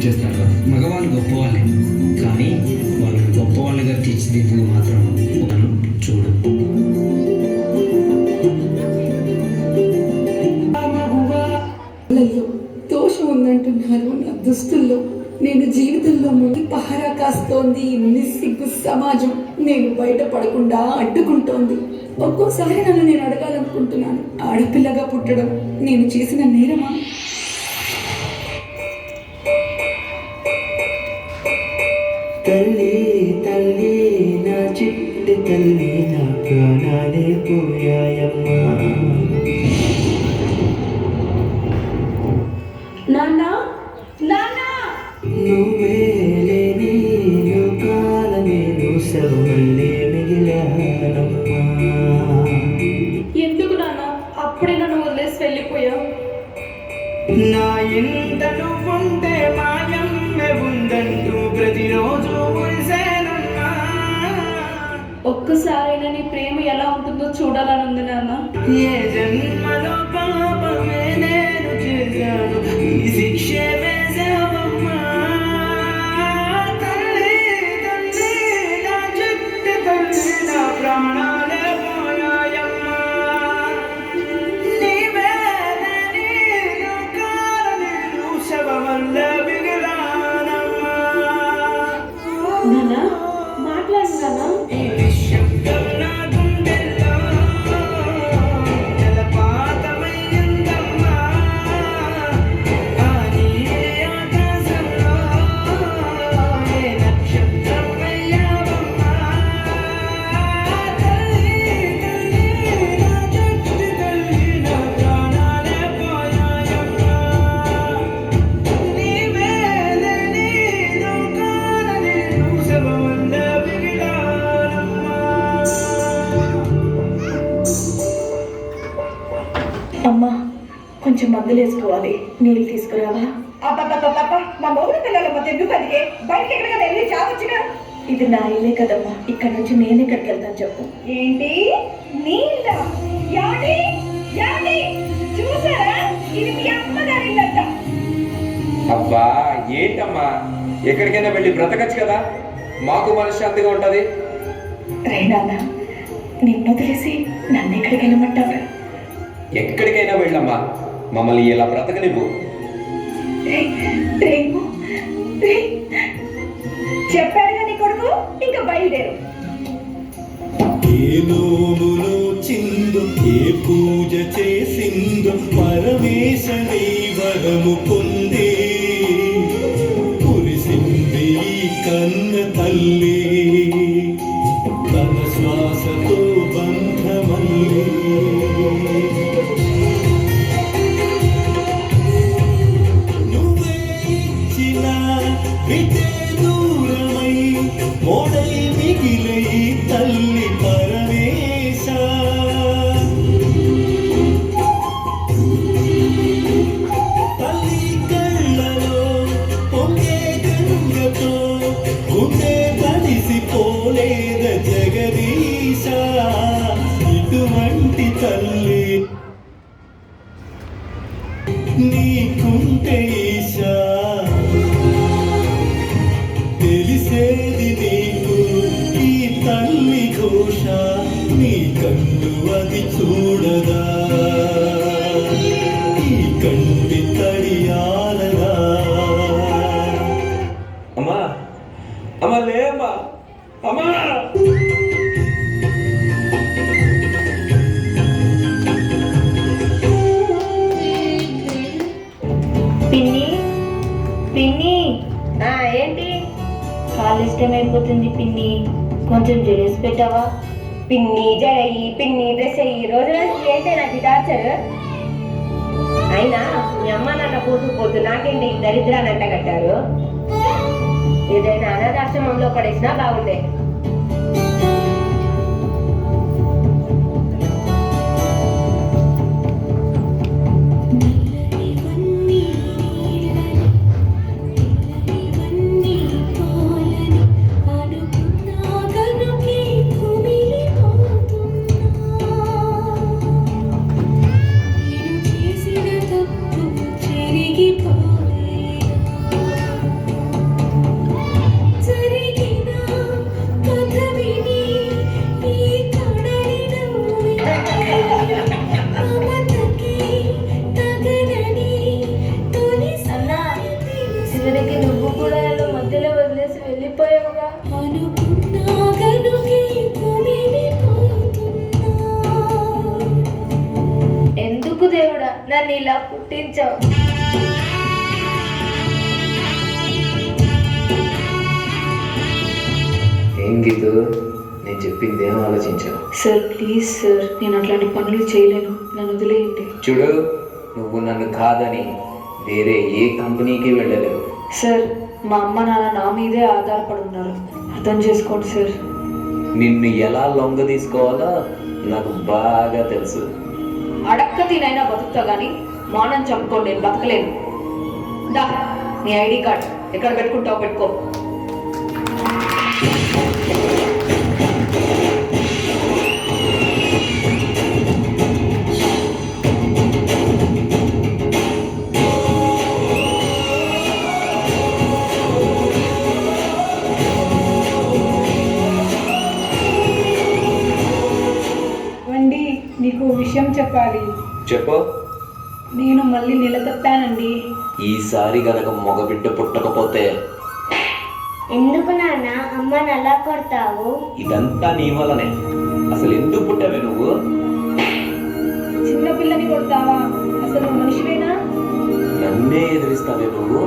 చేస్తారు. మగవాళ్ళు గొప్పవాళ్ళే, కానీ వాళ్ళని గొప్పవాళ్ళుగా తీర్చిదిద్దు మాత్రం మనం చూడు. దోషం ఉందంటున్నారు నా దుస్తుల్లో. నేను జీవితంలో ముందు పహరా కాస్తోంది నిస్సిగ్గు సమాజం. నేను బయట పడకుండా అడ్డుకుంటోంది. ఒక్కోసారి నన్ను నేను అడగాలనుకుంటున్నాను, ఆడపిల్లగా పుట్టడం నేను చేసిన నేరమా? తల్లి తల్లి నా చిట్టి తల్లి, నా ప్రాణాలే పోయాయమ్మా. నాన్న నాన్న, నువ్వే లేని లోకాల నేను శవమల్లే మిగిలానమ్మా. ఎందుకు నాన్న అప్పుడే నన్ను వదిలేసి వెళ్ళిపోయావు? నా ఇంట నువ్వుంటే మాయమ్మె ఉందంటూ ప్రతిరోజు మురిసేనమ్మా. ఒక్కసారైనా నీ ప్రేమ ఎలా ఉంటుందో చూడాలని ఉంది నాన్న. ఏ జన్మలో పాపమే నేను చేశాను, ఈ శిక్షే వేశావమ్మా. తల్లి తల్లి నా చిట్టి తల్లి, నా ప్రాణాలే పోయాయమ్మా. నీవే లేని లోకాల నేను శవమల్లే మిగిలానమ్మా. నాన్న మాట్లాడు నాన్న. శబ్దం నా గుండెల్లో జలపాతమయ్యిందమ్మా. ఆ నీలి ఆకాశంలో ఏ నక్షత్రం అయ్యావమ్మా. తల్లి తల్లి నా చిట్టి తల్లి, నా ప్రాణాలే పోయాయమ్మా. నీవే లేని లోకాల నేను శవమల్లే మిగిలానమ్మా. అమ్మా కొంచెం మందులు వేసుకోవాలి, నీళ్ళు తీసుకురావా? మా మొగుడు పిల్లల మధ్య ఎందుకు అందుకే బయటకి ఎక్కడికైనా వెళ్ళి చావచ్చుగా. ఇది నా ఇల్లే కదమ్మా, ఇక్కడ నుంచి నేను ఎక్కడికి వెళ్తాను చెప్పు? ఏంటి నీళ్ళ యాడి యాడి చూసారా, ఇది మీ అమ్మగారి ఇల్లంట. అబ్బా ఏంటమ్మా, ఎక్కడికైనా వెళ్ళి బ్రతకచ్చు కదా, మాకు మనశ్శాంతిగా ఉంటుంది. రే నాన్న, నిన్ను వదిలేసి నన్ను ఎక్కడికి వెళ్ళమంటావు? ఎక్కడికైనా వెళ్ళమ్మా, మమ్మల్ని ఇలా బ్రతకనివ్వు. చెప్పాడుగా నీ కొడుకు, ఇంకా బయలుదేరు. ఏ నోములో చిందు, ఏ పూజ చేసిందో పరమేశని వరము పొందే. కురిసింది ఈ కన్న తల్లి, తన శ్వాసతో బంధమల్లి. నువ్వే ఇచ్చిన విదే దూరమై మోడై మిగిలే తల్లి పరమేశ. తల్లి కళ్ళలో పొంగే గంగతో గుండె తడిసిపోలేద జగదీశ. ఇటువంటి తల్లి నీకుంటే ఈశా, తెలిసేది నీకు ఈ తల్లి ఘోష. నీ కళ్ళు అది చూడదా, ఈ కంటి తడియాలదా. అమ్మా అమ్మా లేమ్మా, అమ్మా. పిన్ని పిన్ని, ఏంటి కాలు ఇష్టమైపోతుంది పిన్ని, కొంచెం జడేసి పెట్టావా? పిన్ని జడయి పిన్ని డ్రెస్ అయ్యి రోజు ఏంటే నాకు టార్చర్. అయినా మీ అమ్మ నాన్న పోతూ నాకేంటి దరిద్రాన్ని అంట కట్టారు. ఏదైనా అనాథాశ్రమంలో పడేసినా బాగుండే. చివరికి నువ్వు కూడా నన్ను మధ్యలో వదిలేసి వెళ్ళిపోయావుగా. ఎందుకు దేవుడా నన్ను ఇలా పుట్టించావు? ఏం గీతు, నేను చెప్పింది ఏం ఆలోచించావు? సార్ ప్లీజ్ సార్, నేను అట్లాంటి పనులు చేయలేను, నన్ను వదిలేయండి. చూడు, నువ్వు నన్ను కాదని వేరే ఏ కంపెనీకి వెళ్ళలేవు. సార్ మా అమ్మ నాన్న నా మీదే ఆధారపడి ఉన్నారు, అర్థం చేసుకోండి సార్. నిన్ను ఎలా లొంగ తీసుకోవాలో నాకు బాగా తెలుసు. అడక్క తినైనా బతుకుతా కానీ మానం చంపుకోండి, నేను బతకలేను. దా నీ ఐడి కార్డ్ ఎక్కడ పెట్టుకుంటావు పెట్టుకో. అండి, నీకు విషయం చెప్పాలి. చెప్పు. నేను మళ్ళీ నిలదప్పానండి. ఈసారి గనక మగబిడ్డ పుట్టకపోతే ఎందుకు నాన్న అమ్మని అలా కొడతావు? ఇదంతా నీ వల్లనే. అసలు ఎందుకు పుట్టావే నువ్వు? చిన్నపిల్లని కొడతావా? అసలు మనిషివేనా? నన్నే ఎదిరిస్తావే నువ్వు?